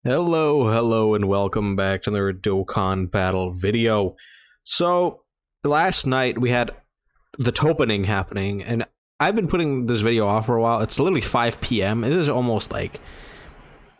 Hello, and welcome back to another Dokkan battle video. So, last night we had the topening happening, and I've been putting this video off for a while. It's literally 5 p.m. It is almost like,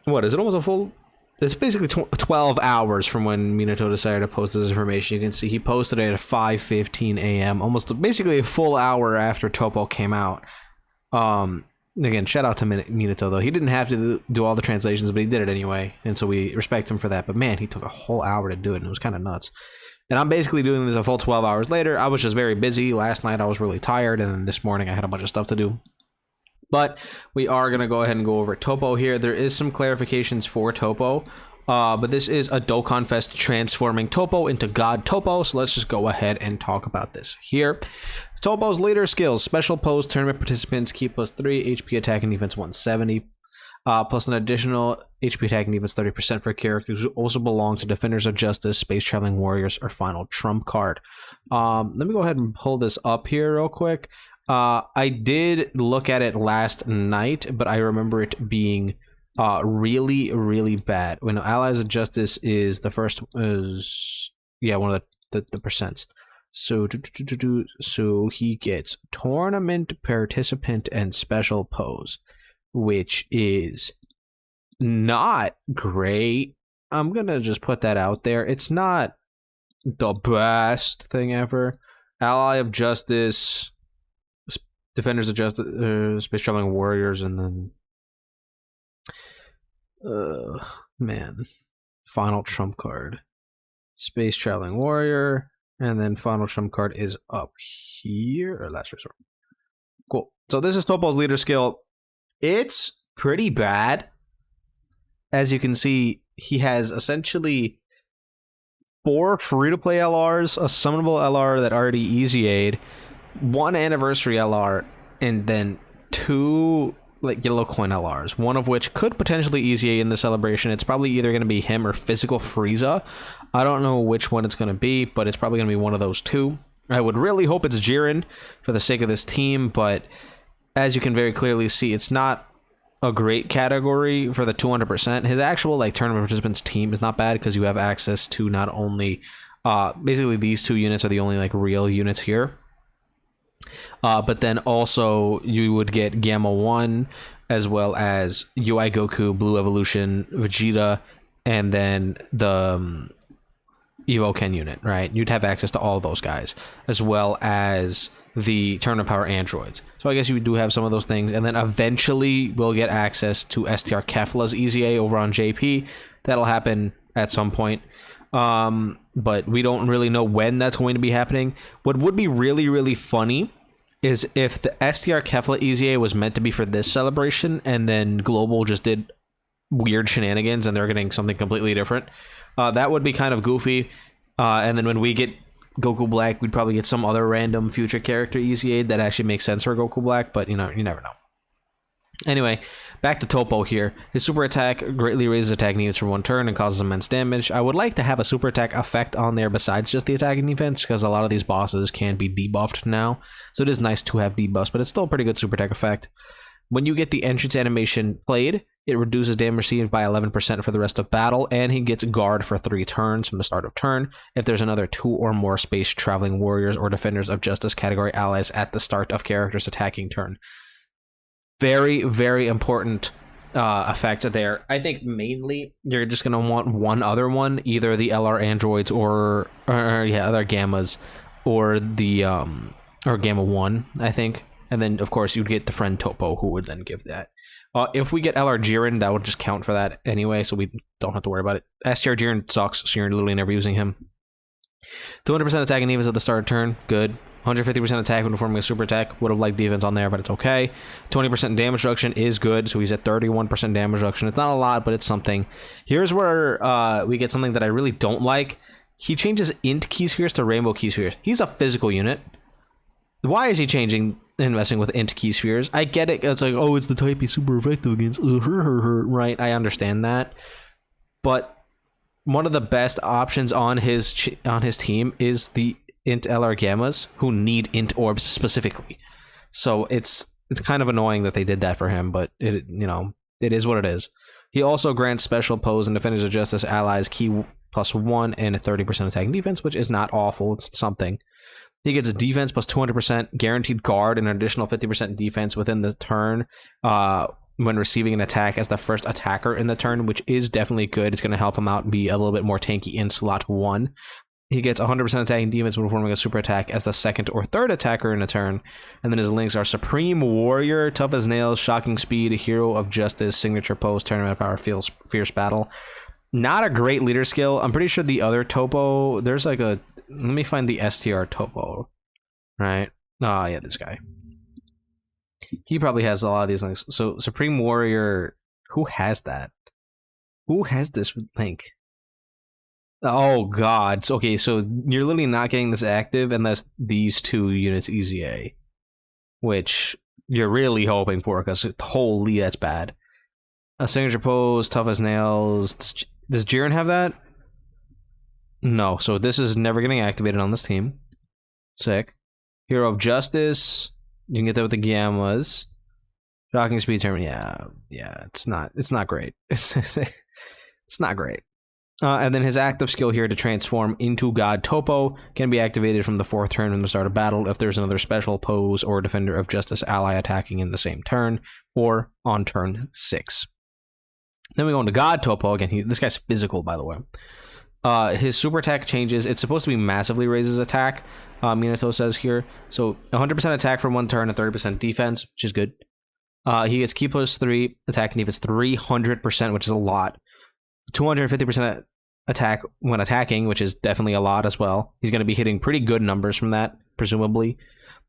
what is it? Almost a full. It's basically 12 hours from when Minato decided to post this information. You can see he posted it at 5:15 a.m. Almost basically a full hour after Topo came out. Again, shout out to Minato, though. He didn't have to do all the translations, but he did it anyway, and so we respect him for that. But man, he took a whole hour to do it, and it was kind of nuts. And I'm basically doing this a full 12 hours later. I was just very busy. Last night I was really tired, and then this morning I had a bunch of stuff to do. But we are going to go ahead and go over Topo here. There is some clarifications for Topo, but this is a DOKKANFEST transforming Topo into God Topo, so let's just go ahead and talk about this here. Topo's leader skills: special pose, tournament participants keep +3 HP attack and defense 170, plus an additional HP attack and defense 30% for characters who also belong to Defenders of Justice, Space Traveling Warriors, or Final Trump card. Let me go ahead and pull this up here real quick. I did look at it last night, but I remember it being really bad. When Allies of Justice is the first, one of the percents. So he gets tournament participant and special pose, which is not great. I'm gonna just put that out there. It's not the best thing ever. Ally of Justice, Defenders of Justice, Space Traveling Warriors, and then Final Trump card, Space Traveling Warrior. And then Final Trump card is up here, or Last Resort. Cool. So this is Topo's leader skill. It's pretty bad. As you can see, he has essentially 4 free-to-play LRs, a summonable LR that already easy-A'd, 1 anniversary LR, and then 2 yellow coin LRs, one of which could potentially easy in the celebration. It's probably either going to be him or Physical Frieza. I don't know which one it's going to be, but it's probably going to be one of those two. I would really hope it's Jiren for the sake of this team, but as you can very clearly see, it's not a great category for the 200%. His actual tournament participants team is not bad because you have access to not only basically these 2 units are the only real units here. But then also you would get Gamma 1 as well as UI Goku, Blue Evolution, Vegeta, and then the Evo Ken unit, right? You'd have access to all those guys, as well as the Tournament Power androids. So I guess you do have some of those things, and then eventually we'll get access to STR Kefla's EZA over on JP. That'll happen at some point. But we don't really know when that's going to be happening. What would be really funny is if the STR Kefla EZA was meant to be for this celebration, and then Global just did weird shenanigans and they're getting something completely different. That would be kind of goofy. And then when we get Goku Black, we'd probably get some other random future character EZA that actually makes sense for Goku Black, but you never know. Anyway, back to Topo here. His super attack greatly raises attack needs for 1 turn and causes immense damage. I would like to have a super attack effect on there besides just the attack and defense, because a lot of these bosses can be debuffed now. So it is nice to have debuffs, but it's still a pretty good super attack effect. When you get the entrance animation played, it reduces damage received by 11% for the rest of battle, and he gets guard for 3 turns from the start of turn if there's another 2 or more Space Traveling Warriors or Defenders of Justice category allies at the start of character's attacking turn. Very important effect there. I think mainly you're just going to want one other one, either the LR androids or other gammas, or the or Gamma 1, I think. And then of course you'd get the friend Topo, who would then give that. If we get LR Jiren, that would just count for that anyway, so we don't have to worry about it. STR Jiren sucks, so you're literally never using him. 200% attack and defense at the start of turn, good. 150% attack when performing a super attack. Would have liked defense on there, but it's okay. 20% damage reduction is good, so he's at 31% damage reduction. It's not a lot, but it's something. Here's where we get something that I really don't like. He changes int key spheres to rainbow key spheres. He's a physical unit. Why is he changing and messing with int key spheres? I get it. It's like, oh, it's the type he's super effective against. Right, I understand that. But one of the best options on his team is the int LR Gammas, who need int orbs specifically. So it's kind of annoying that they did that for him, but it is what it is. He also grants special pose and defenders of justice allies ki +1 and a 30% attack and defense, which is not awful. It's something. He gets defense plus 200%, guaranteed guard, and an additional 50% defense within the turn when receiving an attack as the first attacker in the turn, which is definitely good. It's going to help him out and be a little bit more tanky in slot 1. He gets 100% attacking defense when performing a super attack as the second or third attacker in a turn. And then his links are Supreme Warrior, Tough as Nails, Shocking Speed, Hero of Justice, Signature Pose, Tournament Power, Fierce Battle. Not a great leader skill. I'm pretty sure the other Topo, there's like a... Let me find the STR Topo. Right? Oh, yeah, this guy. He probably has a lot of these links. So, Supreme Warrior... Who has that? Who has this link? Oh, God. Okay, so you're literally not getting this active unless these 2 units easy A. Which you're really hoping for, because holy, that's bad. A Signature Pose, Tough as Nails. Does Jiren have that? No, so this is never getting activated on this team. Sick. Hero of Justice. You can get that with the Gammas. Shocking Speed Tournament. Yeah, it's not great. It's not great. And then his active skill here to transform into God Topo can be activated from the 4th turn from the start of battle if there's another special pose or Defender of Justice ally attacking in the same turn or on turn 6. Then we go into God Topo. Again, this guy's physical, by the way. His super attack changes. It's supposed to be massively raises attack, Minato says here. So 100% attack for 1 turn and 30% defense, which is good. He gets ki +3, attack and defense 300%, which is a lot. 250% attack when attacking, which is definitely a lot as well. He's going to be hitting pretty good numbers from that, presumably.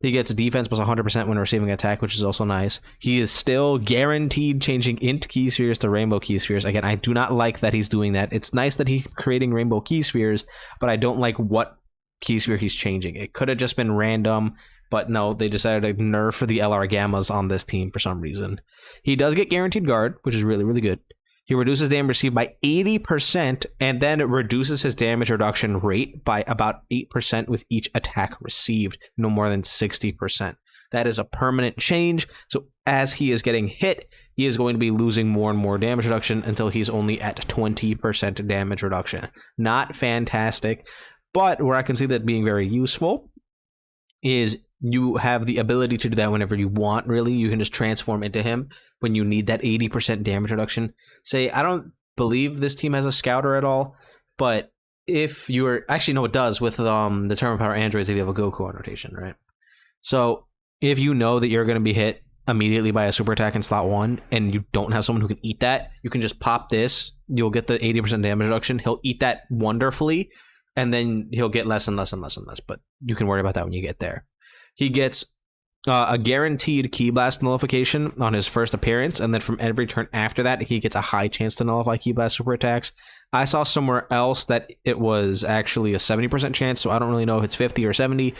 He gets defense plus 100% when receiving attack, which is also nice. He is still guaranteed changing int key spheres to rainbow key spheres. Again, I do not like that he's doing that. It's nice that he's creating rainbow key spheres, but I don't like what key sphere he's changing. It could have just been random, but no, they decided to nerf the LR Gammas on this team for some reason. He does get guaranteed guard, which is really, really good. He reduces damage received by 80%, and then it reduces his damage reduction rate by about 8% with each attack received, no more than 60%. That is a permanent change, so as he is getting hit, he is going to be losing more and more damage reduction until he's only at 20% damage reduction. Not fantastic, but where I can see that being very useful is you have the ability to do that whenever you want, really. You can just transform into him when you need that 80% damage reduction. Say, I don't believe this team has a scouter at all, but if you're... Actually, no, it does with the Tournament Power androids if you have a Goku on rotation, right? So, if you know that you're going to be hit immediately by a super attack in slot 1, and you don't have someone who can eat that, you can just pop this, you'll get the 80% damage reduction, he'll eat that wonderfully, and then he'll get less and less and less and less, but you can worry about that when you get there. He gets a guaranteed Ki Blast nullification on his first appearance, and then from every turn after that, he gets a high chance to nullify Ki Blast super attacks. I saw somewhere else that it was actually a 70% chance, so I don't really know if it's 50 or 70.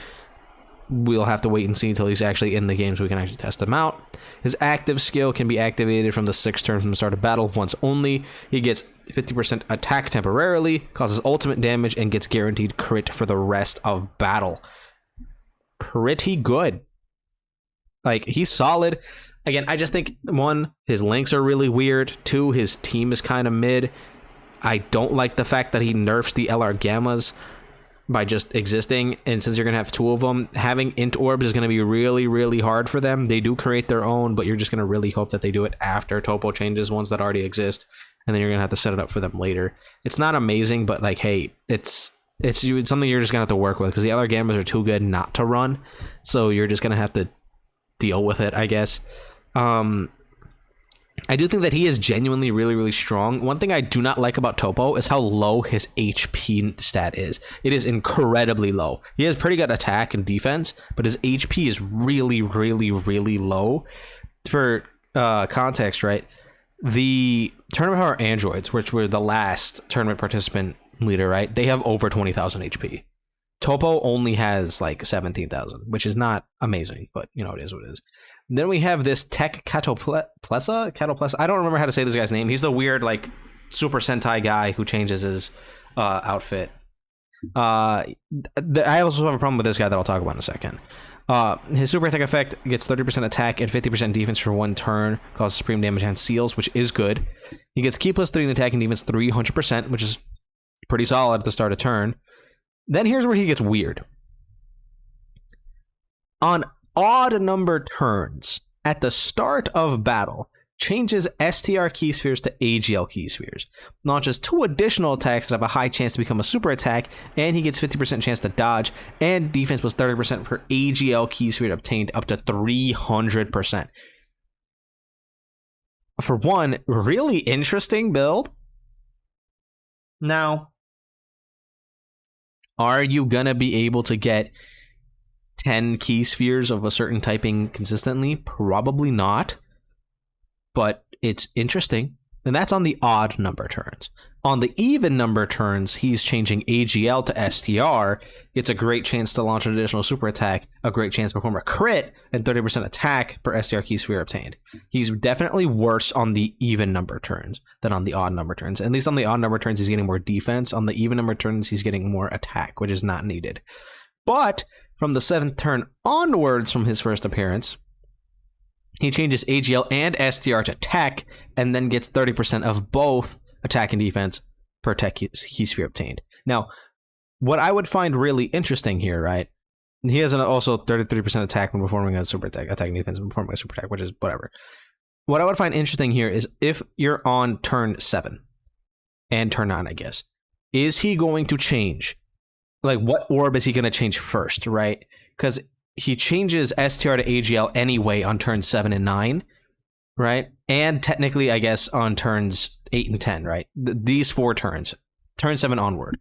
We'll have to wait and see until he's actually in the game so we can actually test him out. His active skill can be activated from the 6th turn from the start of battle once only. He gets 50% attack temporarily, causes ultimate damage, and gets guaranteed crit for the rest of battle. Pretty good. Like, he's solid. Again, I just think, 1, his links are really weird. 2, his team is kind of mid. I don't like the fact that he nerfs the LR Gammas by just existing, and since you're going to have 2 of them, having int orbs is going to be really, really hard for them. They do create their own, but you're just going to really hope that they do it after Topo changes ones that already exist, and then you're going to have to set it up for them later. It's not amazing, but like, hey, it's something you're just going to have to work with, because the LR Gammas are too good not to run, so you're just going to have to deal with it, I guess. I do think that he is genuinely really, really strong. One thing I do not like about Topo is how low his HP stat is. It is incredibly low. He has pretty good attack and defense, but his HP is really, really, really low. For context, right? The Tournament Power androids, which were the last tournament participant leader, right? They have over 20,000 HP. Topo only has like 17,000, which is not amazing, but you know, it is what it is. Then we have this Tech Catoplessa. I don't remember how to say this guy's name. He's the weird, like, Super Sentai guy who changes his outfit. I also have a problem with this guy that I'll talk about in a second. His super attack effect gets 30% attack and 50% defense for 1 turn, causes supreme damage and seals, which is good. He gets ki +3 in attack and defense 300%, which is pretty solid at the start of turn. Then here's where he gets weird. On odd number turns, at the start of battle, changes STR key spheres to AGL key spheres, launches 2 additional attacks that have a high chance to become a super attack, and he gets 50% chance to dodge, and defense was 30% per AGL key sphere obtained up to 300%. For one, really interesting build. Now, are you gonna be able to get 10 key spheres of a certain typing consistently? Probably not. But it's interesting. And that's on the odd number turns. On the even number turns, he's changing AGL to STR, gets a great chance to launch an additional super attack, a great chance to perform a crit, and 30% attack per STR key sphere obtained. He's definitely worse on the even number turns than on the odd number turns. At least on the odd number turns, he's getting more defense. On the even number turns, he's getting more attack, which is not needed. But from the 7th turn onwards from his first appearance, he changes AGL and STR to tech, and then gets 30% of both attack and defense per tech key sphere obtained. Now, what I would find really interesting here, right? He has also 33% attack when performing a super attack, attack and defense when performing a super attack, which is whatever. What I would find interesting here is if you're on turn 7 and turn 9, I guess, is he going to change? Like, what orb is he going to change first, right? Because he changes STR to AGL anyway on turns 7 and 9, right? And technically, I guess, on turns 8 and 10, right? These 4 turns, turn 7 onward.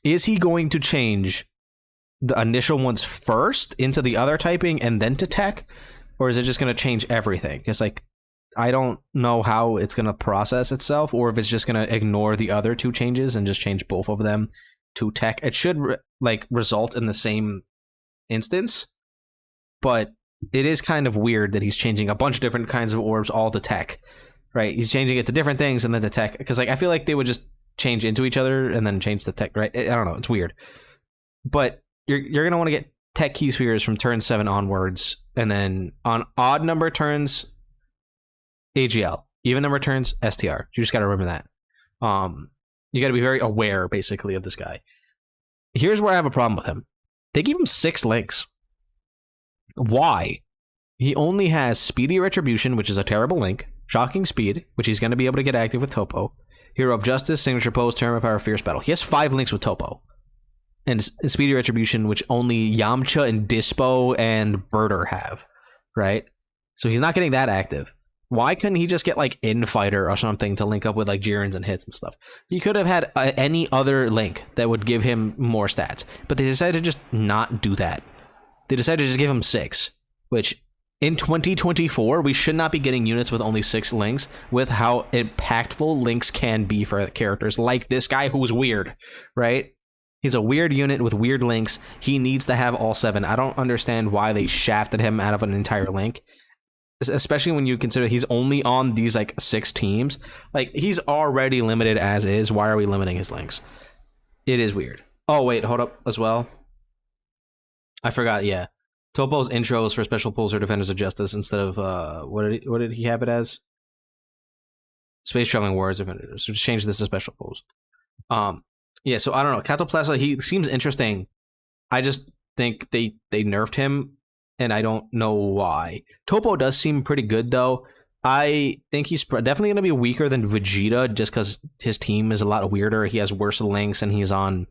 Is he going to change the initial ones first into the other typing and then to tech? Or is it just going to change everything? Because, like, I don't know how it's going to process itself, or if it's just going to ignore the other 2 changes and just change both of them to tech. It should, result in the same instance, but it is kind of weird that he's changing a bunch of different kinds of orbs all to tech, right? He's changing it to different things and then to tech, because like I feel like they would just change into each other and then change the tech, right? I don't know, it's weird. But you're gonna want to get tech key spheres from turn 7 onwards, and then on odd number turns, AGL, even number turns, STR. You just got to remember that. You got to be very aware, basically, of this guy. Here's where I have a problem with him. They give him 6 links. Why? He only has Speedy Retribution, which is a terrible link, Shocking Speed, which he's going to be able to get active with Topo, Hero of Justice, Signature Pose, Terror Power, Fierce Battle. He has 5 links with Topo. And Speedy Retribution, which only Yamcha and Dispo and Birder have, right? So he's not getting that active. Why couldn't he just get like Infighter or something to link up with like Jiren's and hits and stuff? He could have had any other link that would give him more stats, but they decided to just not do that. They decided to just give him 6, which in 2024, we should not be getting units with only 6 links, with how impactful links can be for characters like this guy who's weird, right? He's a weird unit with weird links. He needs to have all 7. I don't understand why they shafted him out of an entire link, especially when you consider he's only on these like 6 teams. Like, he's already limited as is. Why are we limiting his links? It is weird. Oh wait, hold up as well. I forgot. Yeah, Topo's intros for Special Pulls are Defenders of Justice instead of what did he have it as? Space Traveling Warriors Defenders. So just change this to Special Pulls. Yeah. So I don't know. Catoplaza, he seems interesting. I just think they nerfed him, and I don't know why. Topo does seem pretty good, though. I think he's definitely going to be weaker than Vegeta, just because his team is a lot weirder. He has worse links, and he's on,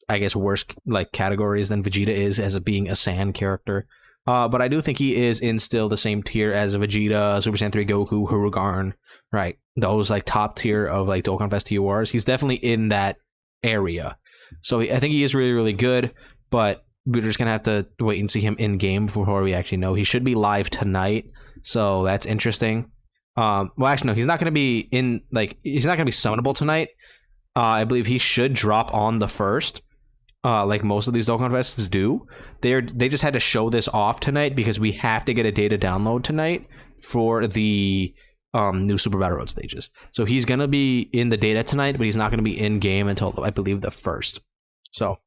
I guess, worse like categories than Vegeta is as being a Saiyan character. But I do think he is in still the same tier as Vegeta, Super Saiyan 3 Goku, Hirugarn, right? Those like top tier of like DOKKANFEST TOPPOs. He's definitely in that area. So I think he is really, really good, but we're just gonna have to wait and see him in game before we actually know. He should be live tonight, so that's interesting. Well, actually, no, he's not gonna be in. Like, he's not gonna be summonable tonight. I believe he should drop on the 1st, like most of these Dokkanfests do. They just had to show this off tonight because we have to get a data download tonight for the new Super Battle Road stages. So he's gonna be in the data tonight, but he's not gonna be in game until I believe the 1st. So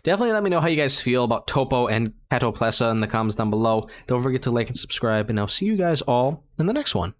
Definitely let me know how you guys feel about Topo and Catoplessa in the comments down below. Don't forget to like and subscribe, and I'll see you guys all in the next one.